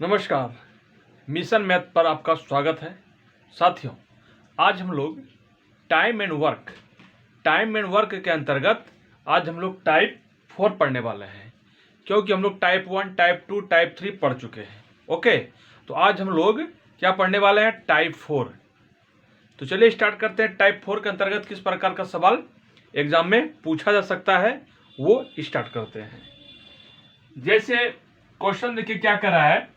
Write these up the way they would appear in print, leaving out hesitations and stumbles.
नमस्कार, mission math पर आपका स्वागत है। साथियों, आज हम लोग टाइम एंड वर्क के अंतर्गत आज हम लोग टाइप 4 पढ़ने वाले हैं, क्योंकि हम लोग टाइप 1, टाइप 2, टाइप 3 पढ़ चुके हैं। ओके, तो आज हम लोग क्या पढ़ने वाले हैं? टाइप 4। तो चलिए स्टार्ट करते हैं। टाइप 4 के अंतर्गत किस प्रकार का सवाल एग्जाम में पूछा जा सकता है वो स्टार्ट करते हैं। जैसे क्वेश्चन देखिए क्या कर रहा है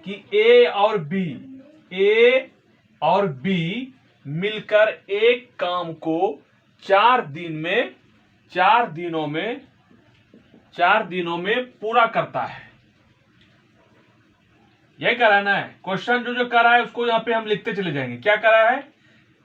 कि ए और बी मिलकर एक काम को 4 दिनों में पूरा करता है। यही कराना है। क्वेश्चन जो कर रहा है उसको यहां पे हम लिखते चले जाएंगे। क्या कर रहा है?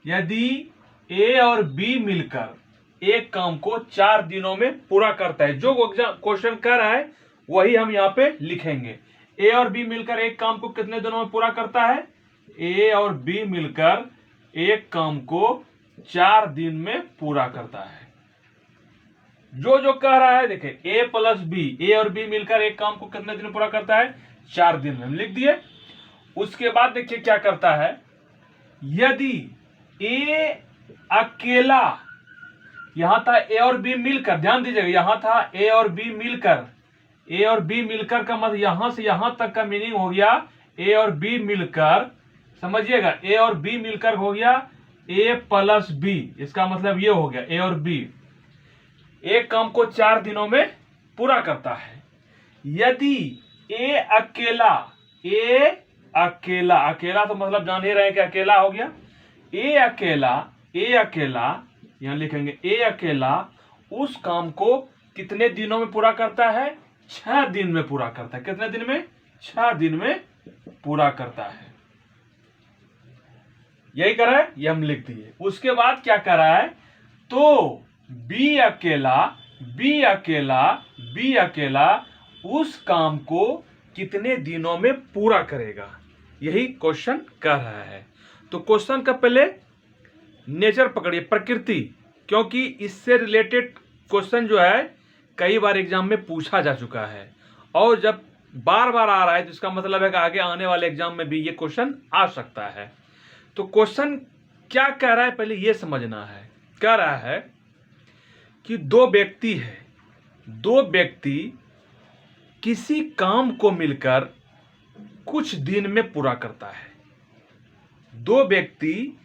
यदि ए और बी मिलकर एक काम को 4 दिनों में पूरा करता है। जो क्वेश्चन कर रहा है वही हम यहां पे लिखेंगे। ए और बी मिलकर एक काम को कितने दिनों में पूरा करता है? ए और बी मिलकर एक काम को 4 दिन में पूरा करता है। जो कह रहा है देखें, ए प्लस बी, ए और बी मिलकर एक काम को कितने दिन में पूरा करता है? 4 दिन में। हम लिख दिए। उसके बाद देखिए क्या करता है, यदि ए अकेला, यहां था ए और बी मिलकर, ध्यान दीजिएगा यहां था ए और बी मिलकर, ए और बी मिलकर का मतलब यहां से यहां तक का मीनिंग हो गया ए और बी मिलकर, समझिएगा ए और बी मिलकर हो गया ए प्लस बी। इसका मतलब ये हो गया ए और बी एक काम को 4 दिनों में पूरा करता है। यदि ए अकेला तो मतलब जान ही रहे कि अकेला हो गया। ए अकेला यहां लिखेंगे ए अकेला उस काम को कितने दिनों में पूरा करता है? 6 दिन में पूरा करता है। कितने दिन में? 6 दिन में पूरा करता है। यही कर रहा है, ये हम लिख दिए। उसके बाद क्या कर रहा है, तो बी अकेला उस काम को कितने दिनों में पूरा करेगा? यही क्वेश्चन कर रहा है। तो क्वेश्चन का पहले नेचर पकड़िए, प्रकृति, क्योंकि इससे रिलेटेड क्वेश्चन जो है कई बार एग्जाम में पूछा जा चुका है, और जब बार बार आ रहा है तो इसका मतलब है कि आगे आने वाले एग्जाम में भी ये क्वेश्चन आ सकता है। तो क्वेश्चन क्या कह रहा है पहले ये समझना है। कह रहा है कि दो व्यक्ति किसी काम को मिलकर कुछ दिन में पूरा करता है। दो व्यक्ति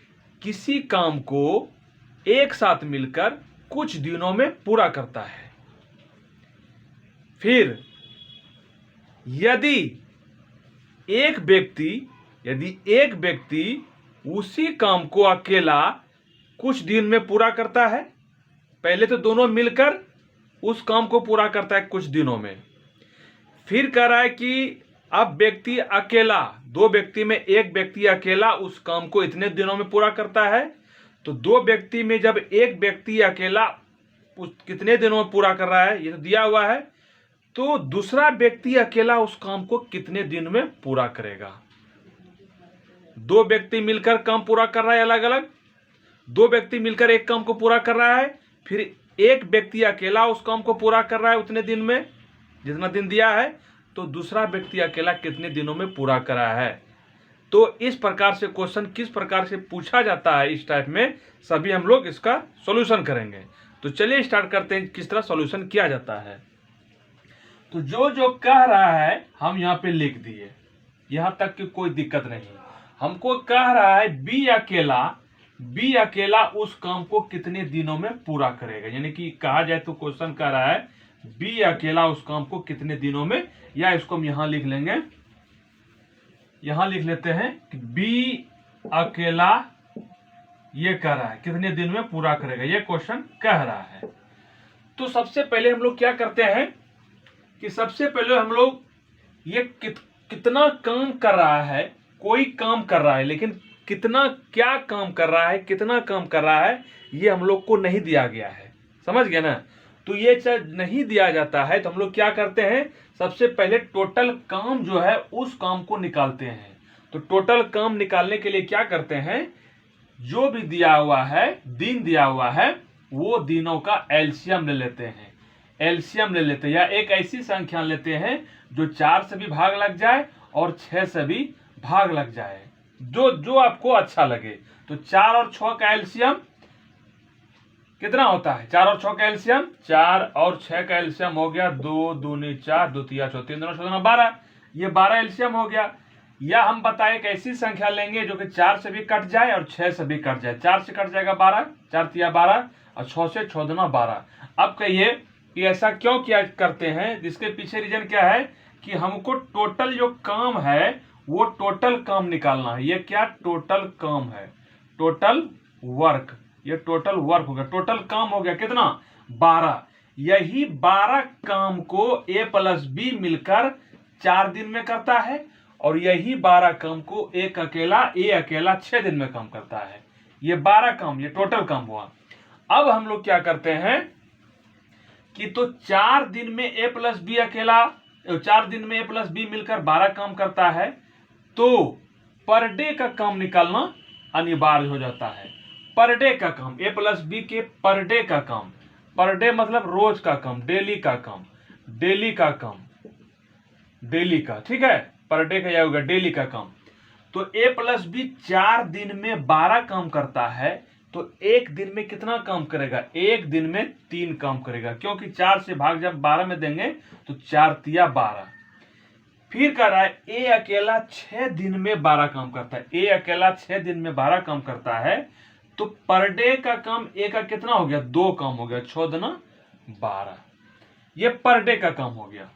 किसी काम को एक साथ मिलकर कुछ दिनों में पूरा करता है। फिर यदि एक व्यक्ति उसी काम को अकेला कुछ दिन में पूरा करता है। पहले तो दोनों मिलकर उस काम को पूरा करता है कुछ दिनों में। फिर कह रहा है कि अब व्यक्ति अकेला, दो व्यक्ति में एक व्यक्ति अकेला उस काम को इतने दिनों में पूरा करता है। तो दो व्यक्ति में जब एक व्यक्ति अकेला कितने दिनों में पूरा कर रहा है ये तो दिया हुआ है, तो दूसरा व्यक्ति अकेला उस काम को कितने दिन में पूरा करेगा? दो व्यक्ति मिलकर काम पूरा कर रहा है अलग अलग, दो व्यक्ति मिलकर एक काम को पूरा कर रहा है, फिर एक व्यक्ति अकेला उस काम को पूरा कर रहा है उतने दिन में जितना दिन दिया है, तो दूसरा व्यक्ति अकेला कितने दिनों में पूरा कर रहा है। तो इस प्रकार से क्वेश्चन किस प्रकार से पूछा जाता है, इस टाइप में सभी हम लोग इसका सॉल्यूशन करेंगे। तो चलिए स्टार्ट करते हैं किस तरह सॉल्यूशन किया जाता है। तो जो कह रहा है हम यहाँ पे लिख दिए, यहां तक कि कोई दिक्कत नहीं। हमको कह रहा है बी अकेला उस काम को कितने दिनों में पूरा करेगा, यानी कि कहा जाए तो क्वेश्चन कह रहा है बी अकेला उस काम को कितने दिनों में, या इसको हम यहां लिख लेंगे, यहां लिख लेते हैं कि बी अकेला ये कह रहा है कितने दिन में पूरा करेगा, ये क्वेश्चन कह रहा है। तो सबसे पहले हम लोग क्या करते हैं कि सबसे पहले हम लोग ये कितना काम कर रहा है, कोई काम कर रहा है लेकिन कितना क्या काम कर रहा है, कितना काम कर रहा है ये हम लोग को नहीं दिया गया है। समझ गए ना? तो ये जब नहीं दिया जाता है तो हम लोग क्या करते हैं, सबसे पहले टोटल काम जो है उस काम को निकालते हैं। तो टोटल काम निकालने के लिए क्या करते हैं, जो भी दिया हुआ है दिन दिया हुआ है वो दिनों का एलसीएम ले लेते हैं। एलसीएम ले लेते हैं, या एक ऐसी संख्या लेते हैं जो 4 से भी भाग लग जाए और 6 से भी भाग लग जाए, जो आपको अच्छा लगे। तो 4 और 6 का एलसीएम कितना होता है? 4 और 6 का एलसीएम, 4 और 6 का एलसीएम हो गया 2 दूनी 4, 2 तिया 4, 3 दूना 6 12, ये 12 एलसीएम हो गया। या हम बताएं एक ऐसी संख्या लेंगे जो कि 4 से भी कट जाए और 6 से भी कट जाए। 4 से कट जाएगा 12, 4 तिया 12, और 6 से 6 दूना 12। अब कहिए कि ऐसा क्यों किया करते हैं? जिसके पीछे रीजन क्या है कि हमको टोटल जो काम है वो टोटल काम निकालना है। ये क्या टोटल काम है? टोटल वर्क, ये टोटल वर्क हो गया, टोटल काम हो गया कितना? 12। यही 12 काम को a प्लस बी मिलकर 4 दिन में करता है, और यही 12 काम को ए अकेला 6 दिन में काम करता है। ये 12 काम, ये टोटल काम हुआ। अब हम लोग क्या करते हैं कि तो 4 दिन में ए प्लस बी अकेला, 4 दिन में ए प्लस बी मिलकर 12 काम करता है, तो पर डे का काम निकालना अनिवार्य हो जाता है। पर डे का काम, ए प्लस बी के पर डे का काम, पर डे मतलब रोज का काम, डेली का काम, डेली का काम, डेली का, ठीक है, पर डे का यह होगा डेली का काम। तो ए प्लस बी 4 दिन में 12 काम करता है, तो एक दिन में कितना काम करेगा? एक दिन में 3 काम करेगा, क्योंकि 4 से भाग जब 12 में देंगे तो 4 तिया 12। फिर कह रहा है ए अकेला 6 दिन में 12 काम करता है, ए अकेला 6 दिन में 12 काम करता है, तो पर डे का काम ए का कितना हो गया? 2 काम हो गया, 6 दूना 12। ये पर डे का काम हो गया,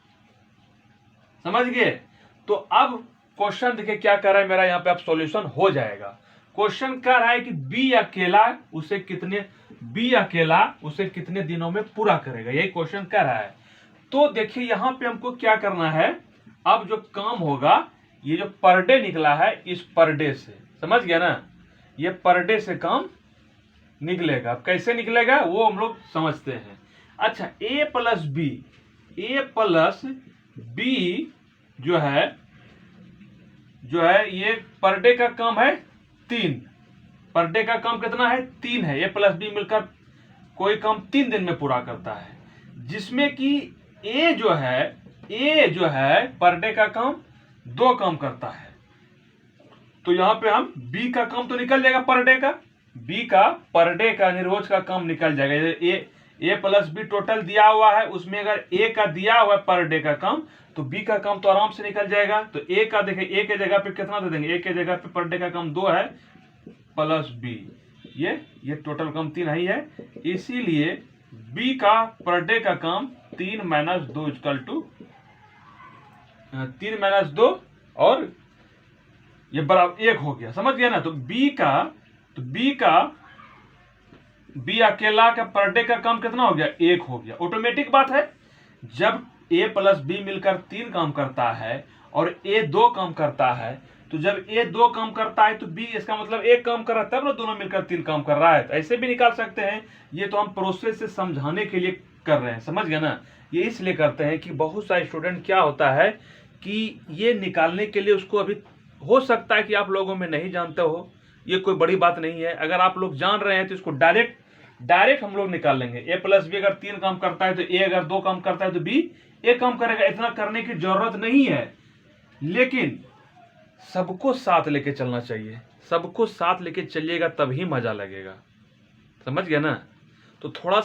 समझ गए? तो अब क्वेश्चन देखिए क्या कर रहा है मेरा, यहाँ पे अब सॉल्यूशन हो जाएगा। क्वेश्चन कह रहा है कि बी अकेला उसे कितने दिनों में पूरा करेगा, यही क्वेश्चन कह रहा है। तो देखिए यहाँ पे हमको क्या करना है, अब जो काम होगा, ये जो पर डे निकला है, इस पर डे से, समझ गया ना, ये पर डे से काम निकलेगा। अब कैसे निकलेगा वो हम लोग समझते हैं। अच्छा, ए प्लस बी जो है ये पर डे का काम है 3, पर डे का काम कितना है? 3 है। ए प्लस बी मिलकर कोई काम 3 दिन में पूरा करता है, जिसमें कि ए जो है पर डे का काम 2 काम करता है। तो यहां पे हम बी का काम तो निकल जाएगा, पर डे का, बी का पर डे का रोज का काम निकल जाएगा। ए प्लस बी टोटल दिया हुआ है, उसमें अगर ए का दिया हुआ है पर डे का काम, तो बी का काम तो आराम से निकल जाएगा। तो ए का देखिए, ए के जगह पे कितना दे देंगे? ए के जगह पे पर डे का काम 2 है प्लस बी, ये टोटल काम 3 ही है, इसीलिए बी का पर डे का काम 3 - 2 इक्वल टू 3 - 2 और ये बराबर 1 हो गया, समझ गया ना? तो बी अकेला का पर डे का काम कितना हो गया? 1 हो गया। ऑटोमेटिक बात है, जब ए प्लस बी मिलकर 3 काम करता है और ए 2 काम करता है, तो जब ए 2 काम करता है तो बी इसका मतलब 1 काम कर रहा है, तब ना दोनों मिलकर 3 काम कर रहा है। तो ऐसे भी निकाल सकते हैं, ये तो हम प्रोसेस से समझाने के लिए कर रहे हैं, समझ गए ना? ये इसलिए करते हैं कि बहुत सारे स्टूडेंट क्या होता है कि ये निकालने के लिए उसको अभी हो सकता है कि आप लोगों में नहीं जानते हो, ये कोई बड़ी बात नहीं है। अगर आप लोग जान रहे हैं तो इसको डायरेक्ट हम लोग निकाल लेंगे। ए प्लस बी अगर 3 काम करता है तो ए अगर 2 काम करता है तो बी 1 काम करेगा। इतना करने की जरूरत नहीं है, लेकिन सबको साथ लेके चलना चाहिए। सबको साथ लेके चलिएगा तभी मजा लगेगा, समझ गया ना? तो थोड़ा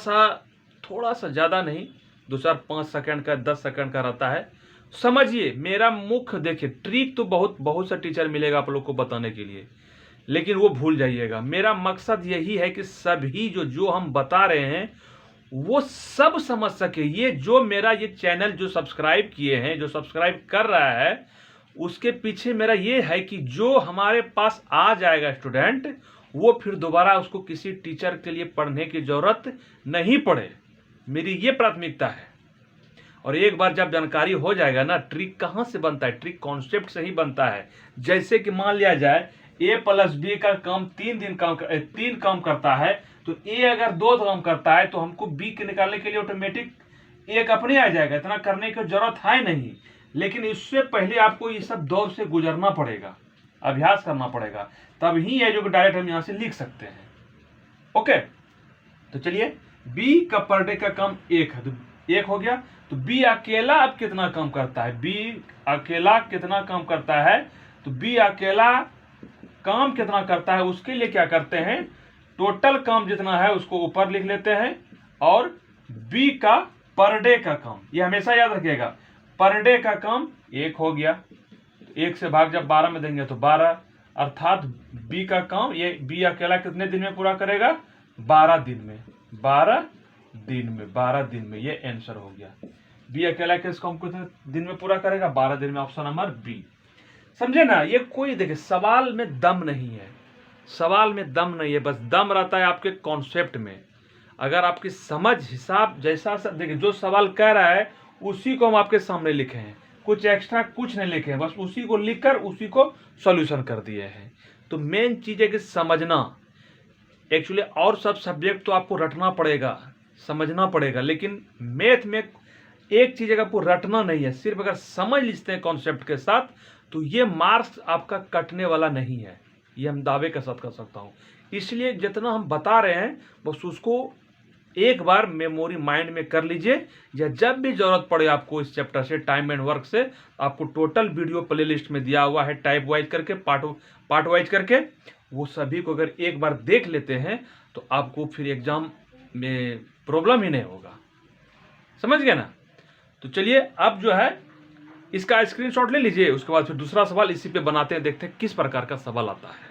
सा ज्यादा नहीं, 2-4-5 सेकंड का 10 सेकंड का रहता है, समझिए। मेरा मुख्य देखिए, ट्रिक तो बहुत सा टीचर मिलेगा आप लोग को बताने के लिए, लेकिन वो भूल जाइएगा। मेरा मकसद यही है कि सभी जो हम बता रहे हैं वो सब समझ सके। ये जो मेरा ये चैनल जो सब्सक्राइब किए हैं, जो सब्सक्राइब कर रहा है, उसके पीछे मेरा ये है कि जो हमारे पास आ जाएगा स्टूडेंट, वो फिर दोबारा उसको किसी टीचर के लिए पढ़ने की जरूरत नहीं पड़े। मेरी ये प्राथमिकता है। और एक बार जब जानकारी हो जाएगा ना, ट्रिक कहाँ से बनता है? ट्रिक कॉन्सेप्ट से ही बनता है। जैसे कि मान लिया जाए ए प्लस बी का काम 3 काम करता है, तो ए अगर 2 काम करता है तो हमको बी के निकालने के लिए ऑटोमेटिक 1 अपने आ जाएगा। इतना करने की जरूरत है नहीं, लेकिन इससे पहले आपको ये सब दौर से गुजरना पड़ेगा, अभ्यास करना पड़ेगा, तभी है जो डायरेक्ट हम यहां से लिख सकते हैं। ओके, तो चलिए, बी का पर डे का काम 1 है, तो एक हो गया। तो बी अकेला अब कितना काम करता है, बी अकेला कितना काम करता है, तो बी अकेला काम कितना करता है उसके लिए क्या करते हैं, टोटल काम जितना है उसको ऊपर लिख लेते हैं, और बी का पर डे का काम, ये हमेशा याद रखिएगा, पर डे का काम एक हो गया। एक से भाग जब 12 में देंगे तो 12, अर्थात बी का काम ये बी अकेला कितने दिन में पूरा करेगा, 12 दिन में, 12 दिन में, ये आंसर हो गया। बी अकेला किस काम कितने दिन में पूरा करेगा, 12 दिन में, ऑप्शन नंबर बी। समझे ना, ये कोई देखिए सवाल में दम नहीं है, सवाल में दम नहीं है, बस दम रहता है आपके कॉन्सेप्ट में। अगर आपकी समझ हिसाब जैसा देखिए जो सवाल कह रहा है उसी को हम आपके सामने लिखे हैं, कुछ एक्स्ट्रा कुछ नहीं लिखे हैं, बस उसी को लिखकर उसी को सॉल्यूशन कर दिए हैं। तो मेन चीज है कि समझना। एक्चुअली और सब सब्जेक्ट तो आपको रटना पड़ेगा, समझना पड़ेगा, लेकिन मैथ में एक चीज अगर आपको रटना नहीं है, सिर्फ अगर समझ लेते हैं कॉन्सेप्ट के साथ, तो ये मार्क्स आपका कटने वाला नहीं है, ये हम दावे के साथ कर सकता हूँ। इसलिए जितना हम बता रहे हैं बस उसको एक बार मेमोरी माइंड में कर लीजिए, या जब भी जरूरत पड़े आपको इस चैप्टर से, टाइम एंड वर्क से, आपको टोटल वीडियो प्लेलिस्ट में दिया हुआ है, टाइप वाइज करके, पार्ट वाइज करके, वो सभी को अगर एक बार देख लेते हैं तो आपको फिर एग्जाम में प्रॉब्लम ही नहीं होगा। समझ गए ना। तो चलिए अब जो है इसका स्क्रीनशॉट ले लीजिए, उसके बाद फिर दूसरा सवाल इसी पे बनाते हैं, देखते हैं किस प्रकार का सवाल आता है।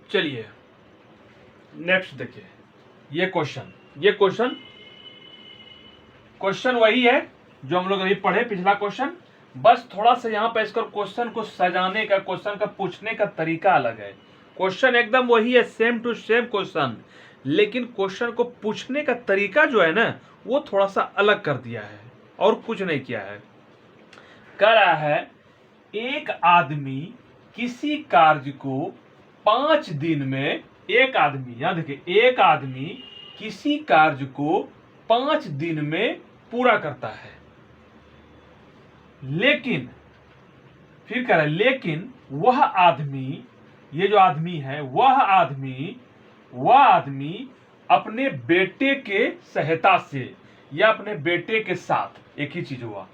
चलिए नेक्स्ट देखिए, ये क्वेश्चन वही है जो हम लोग अभी पढ़े, पिछला क्वेश्चन, बस थोड़ा सा यहाँ पे इसका क्वेश्चन को सजाने का, क्वेश्चन का पूछने का तरीका अलग है। क्वेश्चन एकदम वही है, सेम टू सेम क्वेश्चन, लेकिन क्वेश्चन को पूछने का तरीका जो है ना वो थोड़ा सा अलग कर दिया है, और कुछ नहीं किया है। कह रहा है एक आदमी किसी कार्य को 5 दिन में, एक आदमी, याद रखिए, एक आदमी किसी कार्य को 5 दिन में पूरा करता है, लेकिन फिर कह रहा है लेकिन वह आदमी, ये जो आदमी है वह आदमी अपने बेटे के सहायता से या अपने बेटे के साथ, एक ही चीज हुआ,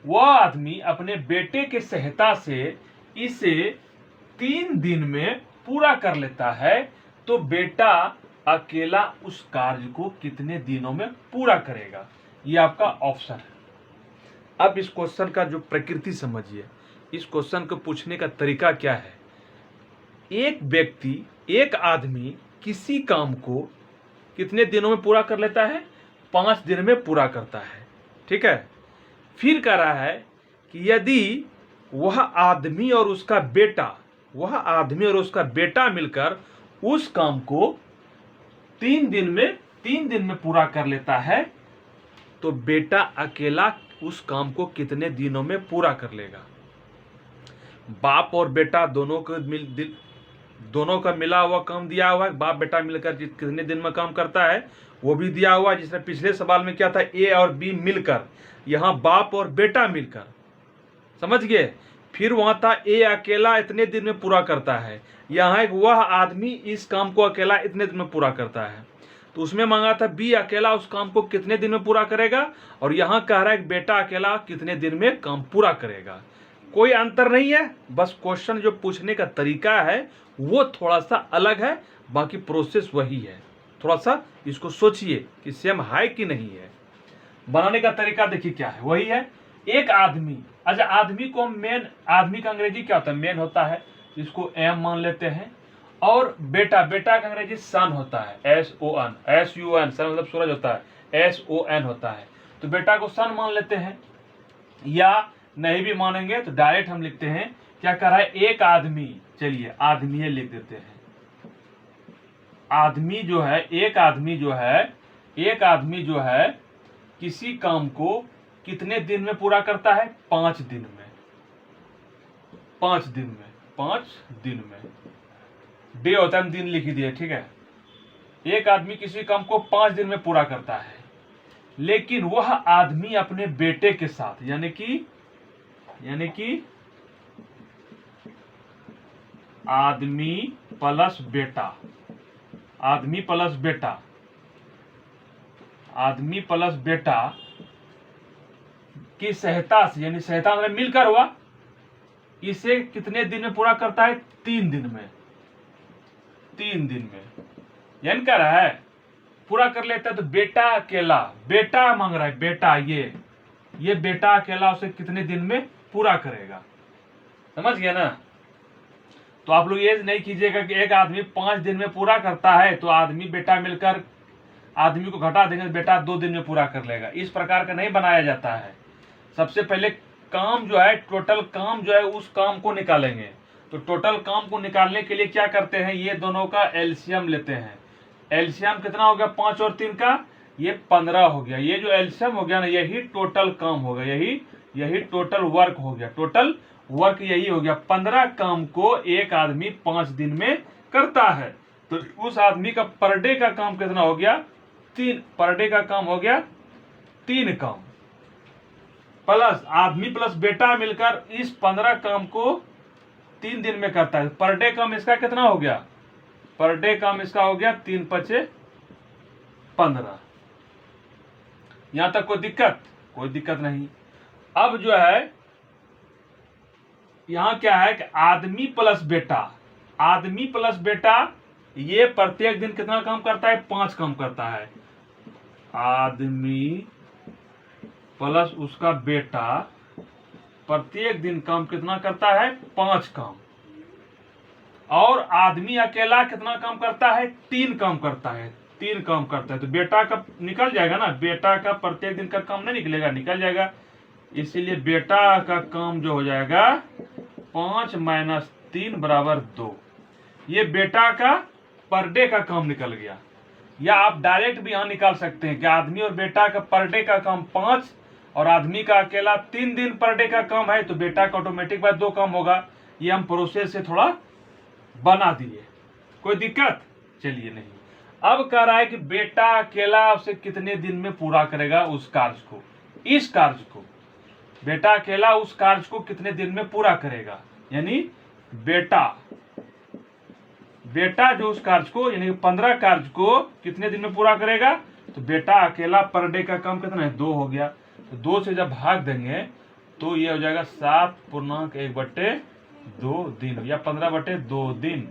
वह आदमी अपने बेटे के सहायता से इसे 3 दिन में पूरा कर लेता है, तो बेटा अकेला उस कार्य को कितने दिनों में पूरा करेगा, ये आपका ऑप्शन है। अब इस क्वेश्चन का जो प्रकृति समझिए, इस क्वेश्चन को पूछने का तरीका क्या है। एक व्यक्ति, एक आदमी किसी काम को कितने दिनों में पूरा कर लेता है, 5 दिन में पूरा करता है, ठीक है। फिर कह रहा है कि यदि वह आदमी और उसका बेटा मिलकर उस काम को 3 दिन में पूरा कर लेता है, तो बेटा अकेला उस काम को कितने दिनों में पूरा कर लेगा। बाप और बेटा दोनों का मिला हुआ काम दिया हुआ है, बाप बेटा मिलकर कितने दिन में काम करता है वो भी दिया हुआ है। जिसने पिछले सवाल में क्या था, ए और बी मिलकर, यहां बाप और बेटा मिलकर, समझ गए। फिर वहां था ए अकेला इतने दिन में पूरा करता है, यहां एक वह आदमी इस काम को अकेला इतने दिन में पूरा करता है। तो उसमें मांगा था बी अकेला उस काम को कितने दिन में पूरा करेगा, और यहां कह रहा है बेटा अकेला कितने दिन में काम पूरा करेगा। कोई अंतर नहीं है, बस क्वेश्चन जो पूछने का तरीका है वो थोड़ा सा अलग है, बाकी प्रोसेस वही है। थोड़ा सा इसको सोचिए कि सेम है कि नहीं है। बनाने का तरीका देखिए क्या है, वही है। एक आदमी, अच्छा आदमी को मेन, आदमी का अंग्रेजी क्या होता है, मेन होता है, इसको एम मान लेते हैं। और बेटा का अंग्रेजी सन होता है, SON, सन मतलब सूरज होता है, SON होता है। तो बेटा को सन मान लेते हैं, या नहीं भी मानेंगे तो डायरेक्ट हम लिखते हैं, क्या कर रहा है, एक आदमी, चलिए आदमी लिख देते हैं। आदमी जो है, एक आदमी जो है किसी काम को कितने दिन में पूरा करता है, 5 दिन में। 5 दिन में डे होता है, दिन लिख दिए, ठीक है। एक आदमी किसी काम को 5 दिन में पूरा करता है, लेकिन वह आदमी अपने बेटे के साथ, यानी कि आदमी प्लस बेटा, आदमी प्लस बेटा, आदमी प्लस बेटा की सहायता से, यानी सहायता मतलब मिलकर हुआ, इसे कितने दिन में पूरा करता है? 3 दिन में। 3 दिन में यानी कह रहा है पूरा कर लेता है। तो बेटा अकेला, बेटा मांग रहा है, बेटा ये बेटा अकेला उसे कितने दिन में पूरा करेगा? समझ गया ना? तो आप लोग ये नहीं कीजिएगा कि एक आदमी 5 दिन में पूरा करता है तो आदमी बेटा मिलकर आदमी को घटा देंगे, बेटा 2 दिन में पूरा कर लेगा। इस प्रकार का नहीं बनाया जाता है। सबसे पहले काम जो है, टोटल काम जो है, उस काम को निकालेंगे। तो टोटल काम को निकालने के लिए क्या करते हैं, ये दोनों का एलसीएम लेते हैं। एलसीएम कितना हो गया? 5 और 3 का, ये 15 हो गया। ये जो एलसीएम हो गया ना, यही टोटल काम हो गया, यही टोटल वर्क हो गया। टोटल वर्क यही हो गया। 15 काम को एक आदमी 5 दिन में करता है। तो उस आदमी का पर डे का काम कितना हो गया? 3। पर डे का काम हो गया 3 काम, प्लस आदमी प्लस बेटा मिलकर इस 15 काम को 3 दिन में करता है। पर डे काम इसका कितना हो गया? पर डे काम इसका हो गया 3 पचे 15। यहां तक कोई दिक्कत? कोई दिक्कत नहीं। अब जो है यहां क्या है कि आदमी प्लस बेटा, आदमी प्लस बेटा ये प्रत्येक दिन कितना काम करता है? 5 काम करता है। आदमी प्लस उसका बेटा प्रत्येक दिन काम कितना करता है? 5 काम। और आदमी अकेला कितना काम करता है? 3 काम करता है। 3 काम करता है। तो बेटा का निकल जाएगा ना, बेटा का प्रत्येक दिन का काम नहीं निकलेगा, निकल जाएगा। इसीलिए बेटा का काम जो हो जाएगा 5 माइनस 3 बराबर 2। ये बेटा का पर डे का काम निकल गया। या आप डायरेक्ट भी यहां निकाल सकते हैं कि आदमी और बेटा का पर डे का काम 5 और आदमी का अकेला 3 दिन पर डे का काम है, तो बेटा का ऑटोमेटिक बाय 2 काम होगा। ये हम प्रोसेस से थोड़ा बना दिए। कोई दिक्कत? चलिए नहीं। अब कह रहा है कि बेटा अकेला उसे कितने दिन में पूरा करेगा उस कार्य को, इस कार्य को। बेटा अकेला उस कार्य को कितने दिन में पूरा करेगा, यानी बेटा जो उस कार्य को, यानी 15 कार्य को कितने दिन में पूरा करेगा? तो बेटा अकेला पर डे का काम कितना है? 2 हो गया। तो 2 से जब भाग देंगे तो ये हो जाएगा 7.1/2 दिन या 15/2 दिन।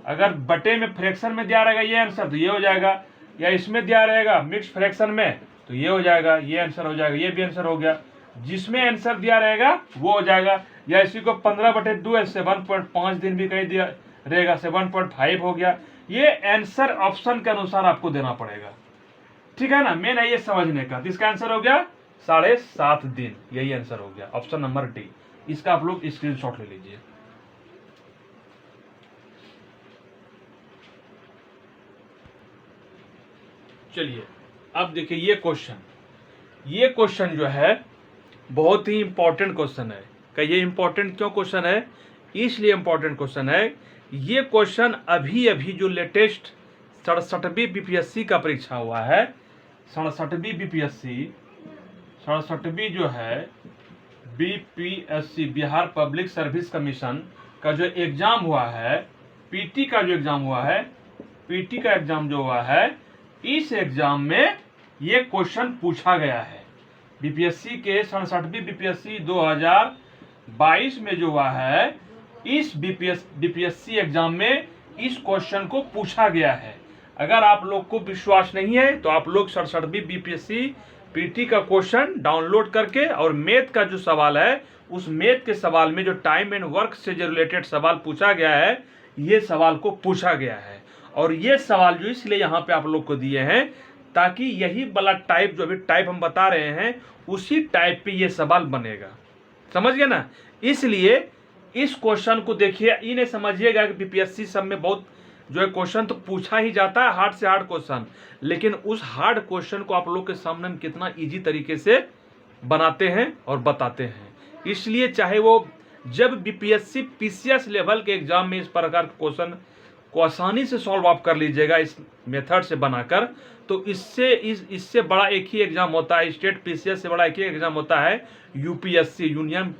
अगर बटे में फ्रैक्शन में दिया रहेगा ये आंसर, तो ये हो जाएगा। या इसमें दिया रहेगा मिक्स फ्रैक्शन में, तो ये हो जाएगा, ये आंसर हो जाएगा। ये भी आंसर हो गया। जिसमें आंसर दिया रहेगा वो हो जाएगा। या इसी को 15/2 है, 7.5 दिन भी कहीं दिया रहेगा, 7.5 हो गया। ये आंसर ऑप्शन के अनुसार आपको देना पड़ेगा। ठीक है ना? मेन है ये समझने का। इसका आंसर हो गया 7.5 दिन। यही आंसर हो गया, ऑप्शन नंबर डी। इसका आप लोग स्क्रीनशॉट ले लीजिए। चलिए अब देखिए ये क्वेश्चन जो है बहुत ही इंपॉर्टेंट क्वेश्चन है। क्या ये इंपॉर्टेंट क्यों क्वेश्चन है? इसलिए इंपॉर्टेंट क्वेश्चन है, ये क्वेश्चन अभी जो लेटेस्ट 67वीं बीपीएससी का परीक्षा हुआ है, 67वीं बीपीएससी, 67वीं जो है BPSC Bihar public service commission का जो एग्जाम हुआ है, पीटी का जो एग्जाम हुआ है, पीटी का एग्जाम जो हुआ है, इस एग्जाम में ये क्वेश्चन पूछा गया है। बीपीएससी के 67वीं बीपीएससी 2022 में जो हुआ है, इस बीपीएससी एग्जाम में इस क्वेश्चन को पूछा गया है। अगर आप लोग को विश्वास नहीं है तो आप लोग 67वीं बीपीएससी पीटी का क्वेश्चन डाउनलोड करके और मैथ का जो सवाल है, उस मैथ के सवाल में जो टाइम एंड वर्क से जो रिलेटेड सवाल पूछा गया है, ये सवाल को पूछा गया है। और ये सवाल जो इसलिए यहाँ पे आप लोग को दिए हैं ताकि यही वाला टाइप, जो अभी टाइप हम बता रहे हैं, उसी टाइप पे ये सवाल बनेगा। समझ गए ना? इसलिए इस क्वेश्चन को देखिए, इन्हें समझिएगा कि बीपीएससी सब में बहुत जो है क्वेश्चन तो पूछा ही जाता है, हार्ड से हार्ड क्वेश्चन, लेकिन उस हार्ड क्वेश्चन को आप लोग के सामने हम कितना इजी तरीके से बनाते हैं और बताते हैं। इसलिए चाहे वो जब बीपीएससी पीसीएस लेवल के एग्जाम में इस प्रकार के क्वेश्चन को आसानी से सॉल्व आप कर लीजिएगा इस मेथड से बनाकर, तो इससे बड़ा एक ही एग्जाम होता है, स्टेट पीसीएस से बड़ा एक ही एग्जाम होता है UPSC, union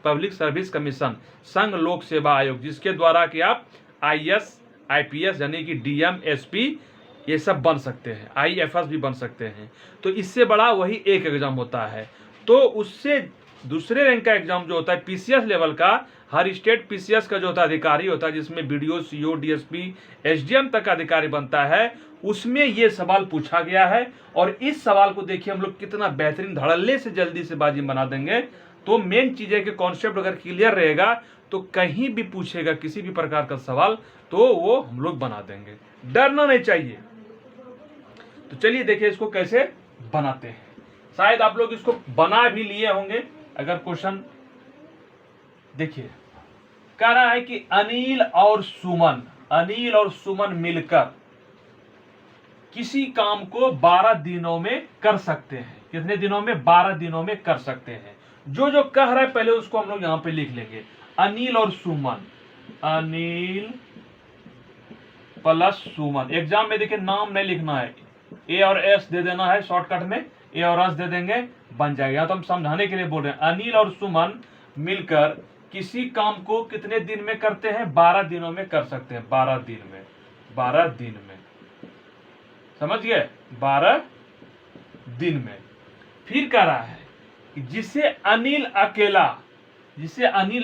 public service commission, संघ लोक सेवा आयोग, जिसके द्वारा कि आप आईएएस आईपीएस यानी कि डीएम एसपी ये सब बन सकते हैं, IFS भी बन सकते हैं। तो इससे बड़ा वही एक एग्जाम होता है। तो उससे दूसरे रैंक का एग्जाम जो होता है PCS लेवल का, हर स्टेट PCS का जो होता है अधिकारी होता है, जिसमें BDO, CO, DSP, SDM तक का अधिकारी बनता है, उसमें ये सवाल पूछा गया है। और इस सवाल को देखिए हम लोग कितना बेहतरीन धड़ल्ले से जल्दी से बाजी बना देंगे। तो मेन चीज है कि कॉन्सेप्ट अगर क्लियर रहेगा तो कहीं भी पूछेगा किसी भी प्रकार का सवाल तो वो हम लोग बना देंगे, डरना नहीं चाहिए। तो चलिए देखिए इसको कैसे बनाते हैं। शायद आप लोग इसको बना भी लिए होंगे। अगर क्वेश्चन देखिए, कह रहा है कि अनिल और सुमन मिलकर किसी काम को 12 दिनों में कर सकते हैं। कितने दिनों में? 12 दिनों में कर सकते हैं। जो जो कह रहा है पहले उसको हम लोग यहां पे लिख लेंगे। अनिल और सुमन, अनिल प्लस सुमन। एग्जाम में देखिए नाम नहीं लिखना है, ए और एस दे देना है, शॉर्टकट में ए और एस दे देंगे, बन जाएगा। तो हम समझाने के लिए बोल रहे हैं अनिल और सुमन मिलकर किसी काम को कितने दिन में करते हैं? 12 दिनों में कर सकते हैं। 12 दिन में, 12 दिन में, समझ गए? 12 दिन में। फिर कह रहा है कि जिसे अनिल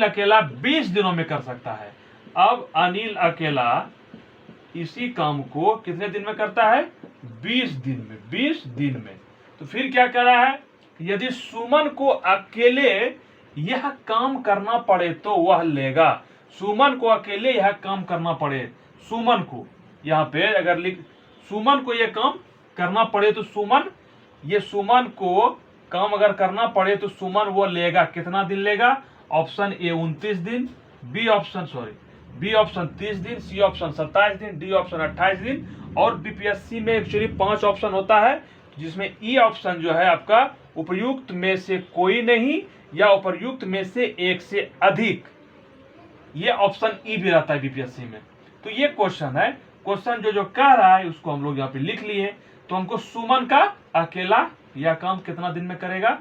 अकेला 20 दिनों में कर सकता है। अब अनिल अकेला इसी काम को कितने दिन में करता है? 20 दिन में, 20 दिन में। तो फिर क्या कह रहा है? यदि सुमन को अकेले यह काम करना पड़े तो वह लेगा। सुमन को अकेले यह काम करना पड़े, सुमन को यहां पे अगर लिख, सुमन को यह काम करना पड़े तो सुमन को काम अगर करना पड़े तो सुमन वो लेगा। कितना दिन लेगा? ऑप्शन ए 29 दिन, बी ऑप्शन 30 दिन, सी ऑप्शन 27 दिन, डी ऑप्शन 28 दिन। और बीपीएससी में एक्चुअली 5 ऑप्शन होता है, जिसमें ई ऑप्शन जो है आपका उपयुक्त में से कोई नहीं या उपयुक्त में से एक से अधिक, ये ऑप्शन ई भी रहता है बीपीएससी में। तो ये क्वेश्चन है, क्वेश्चन जो कह रहा है उसको हम लोग यहाँ पे लिख लिए। तो हमको सुमन का अकेला यह काम कितना दिन में करेगा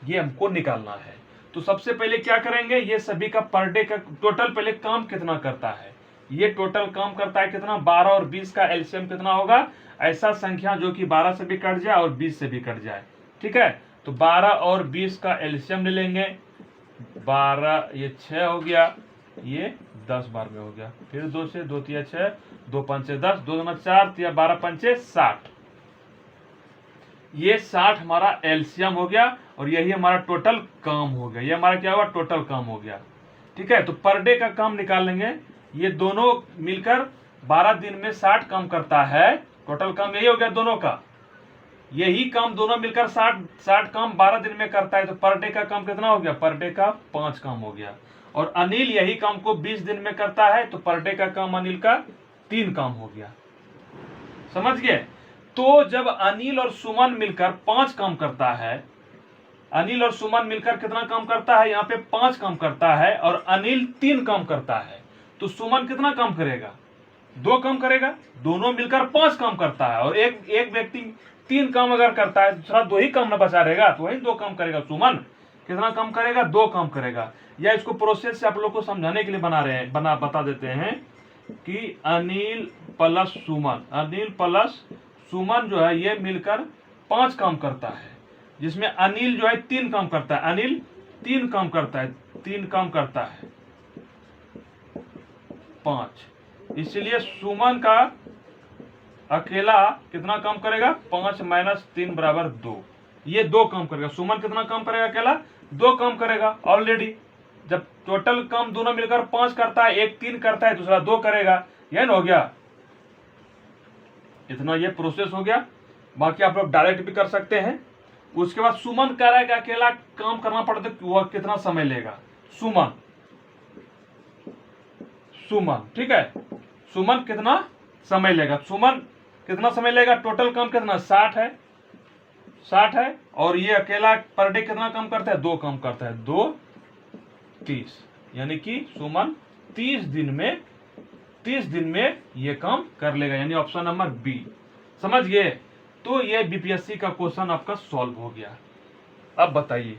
ये हमको निकालना है। तो सबसे पहले क्या करेंगे, ये सभी का पर डे का टोटल पहले काम कितना करता है। ये टोटल काम करता है कितना? 12 और 20 का एलसीएम कितना होगा? ऐसा संख्या जो कि 12 से भी कट जाए और 20 से भी कट जाए, ठीक है। तो 12 और 20 का एलसीएम ले लेंगे। 12 ये 6 हो गया, ये 10 बार में हो गया। फिर 2 से 2 तिया 6, 2 पंचे 10, 2 दूना 4, तिया 12 पंचे 60। ये 60 हमारा एलसीएम हो गया और यही हमारा टोटल काम हो गया। ये हमारा क्या हुआ? टोटल काम हो गया, ठीक है। तो पर डे का काम निकाल लेंगे। ये दोनों मिलकर 12 दिन में 60 काम करता है। टोटल काम यही हो गया दोनों का। यही काम दोनों मिलकर 60 काम 12 दिन में करता है। तो पर डे का काम कितना हो गया? पर डे का 5 काम हो गया। और अनिल यही काम को 20 दिन में करता है। तो पर डे का काम अनिल का 3 काम हो गया, समझ गए। तो जब अनिल और सुमन मिलकर 5 काम करता है, अनिल और सुमन मिलकर कितना काम करता है? यहाँ पे 5 काम करता है और अनिल 3 काम करता है। तो सुमन कितना काम करेगा? 2 काम करेगा। दोनों मिलकर 5 काम करता है और एक व्यक्ति 3 काम अगर करता है, दूसरा 2 ही काम न बचा रहेगा, तो वही 2 काम करेगा। सुमन कितना काम करेगा? 2 काम करेगा। या इसको प्रोसेस से आप लोग को समझाने के लिए बता देते हैं कि अनिल प्लस सुमन जो है ये मिलकर 5 काम करता है, जिसमें अनिल जो है 3 काम करता है। अनिल 3 काम करता है, 3 काम करता है 5। इसलिए सुमन का अकेला कितना काम करेगा? 5 माइनस 3 बराबर 2। ये 2 काम करेगा। सुमन कितना काम करेगा? अकेला 2 काम करेगा। ऑलरेडी जब टोटल काम दोनों मिलकर 5 करता है, एक 3 करता है, दूसरा 2 करेगा, यह हो गया। इतना ये प्रोसेस हो गया। बाकी आप लोग डायरेक्ट भी कर सकते हैं। उसके बाद सुमन कह रहा है कि अकेला काम करना पड़ता है, वह कितना समय लेगा? सुमन, ठीक है। सुमन कितना समय लेगा? सुमन कितना समय लेगा? टोटल काम कितना? 60 है। और ये अकेला पर डे कितना काम करता है? 2 काम करता है। 2 30, यानी कि सुमन 30 दिन में ये काम कर लेगा, यानी ऑप्शन नंबर बी। समझ गए? तो ये बीपीएससी का क्वेश्चन आपका सॉल्व हो गया। अब बताइए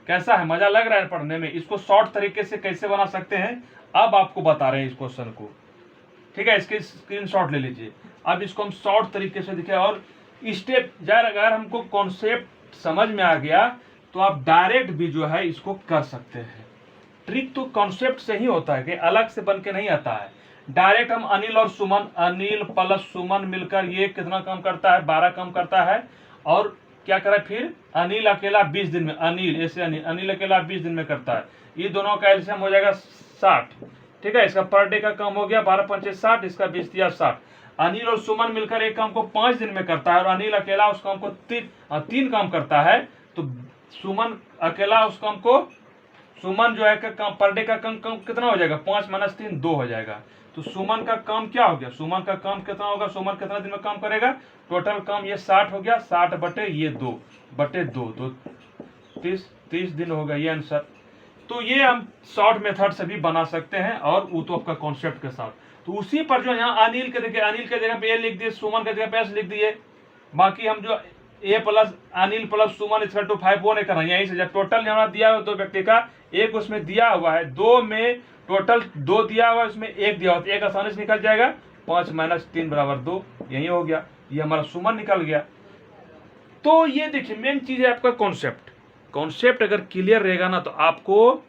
कैसा है? मजा लग रहा है पढ़ने में? इसको शॉर्ट तरीके से कैसे बना सकते हैं अब आपको बता रहे हैं इस क्वेश्चन को, ठीक है। इसके स्क्रीनशॉट ले लीजिए। अब इसको हम शॉर्ट तरीके से दिखे और स्टेप यार, अगर हमको कॉन्सेप्ट समझ में आ गया तो आप डायरेक्ट भी जो है इसको कर सकते हैं। ट्रिक तो कॉन्सेप्ट से ही होता है कि अलग से बन के नहीं आता है। डायरेक्ट हम अनिल और सुमन, अनिल प्लस सुमन मिलकर ये कितना काम करता है, 12 काम करता है। और क्या करा फिर अनिल अकेला 20 दिन में, अनिल ऐसे अनिल अकेला 20 दिन में करता है। ये दोनों का एलसीएम हो जाएगा 60, ठीक है। इसका पर डे का काम हो गया 12 पंचे 60, इसका 20 दिया 60। अनिल और सुमन मिलकर एक काम को 5 दिन में करता है और अनिल अकेला उस काम को 3 काम करता है। तो सुमन अकेला उस काम को, सुमन जो है का काम पर डे का काम कितना हो जाएगा, 5 - 3 2 हो जाएगा। तो सुमन का काम क्या हो गया, सुमन का काम कितना होगा, सुमन कितना दिन में काम करेगा, टोटल काम ये 60 हो गया, 60 बटे ये 2 बटे 2 तो 30 दिन होगा ये आंसर। तो ये हम शॉर्ट मेथड से भी बना सकते हैं और वो तो आपका कॉन्सेप्ट के साथ। तो उसी पर जो यहाँ अनिल के देखिए, अनिल के जगह पे ए लिख दिए, सुमन के जगह पे एस लिख दिए। बाकी हम जो A plus Anil plus Suman equal to 5 वो नहीं करना, यहीं से जब टोटल यहाँ दिया हुआ 2 व्यक्ति का, एक उसमें दिया हुआ है 2 में, टोटल 2 दिया हुआ है, उसमें 1 दिया हुआ, तो 1 आसानी से निकल जाएगा। 5 - 3 = 2, यही हो गया, ये हमारा सुमन निकल गया। तो ये देखिए मेन चीज है आपका कॉन्सेप्ट। कॉन्सेप्ट अगर क्लियर रहेगा ना तो आपको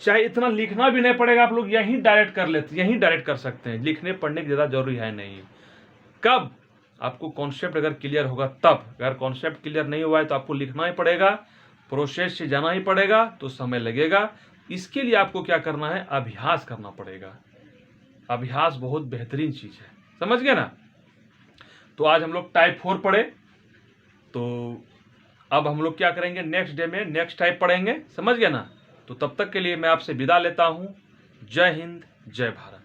चाहे इतना लिखना भी नहीं पड़ेगा, आप लोग यहीं डायरेक्ट कर लेते, यहीं डायरेक्ट कर सकते हैं, लिखने पढ़ने की ज़्यादा जरूरी है नहीं। कब आपको कॉन्सेप्ट अगर क्लियर होगा तब। अगर कॉन्सेप्ट क्लियर नहीं हुआ है तो आपको लिखना ही पड़ेगा, प्रोसेस से जाना ही पड़ेगा, तो समय लगेगा। इसके लिए आपको क्या करना है, अभ्यास करना पड़ेगा। अभ्यास बहुत बेहतरीन चीज़ है, समझ गए ना। तो आज हम लोग टाइप 4 पढ़े, तो अब हम लोग क्या करेंगे, नेक्स्ट डे में नेक्स्ट टाइप पढ़ेंगे, समझ गए ना। तो तब तक के लिए मैं आपसे विदा लेता हूँ। जय हिंद, जय भारत।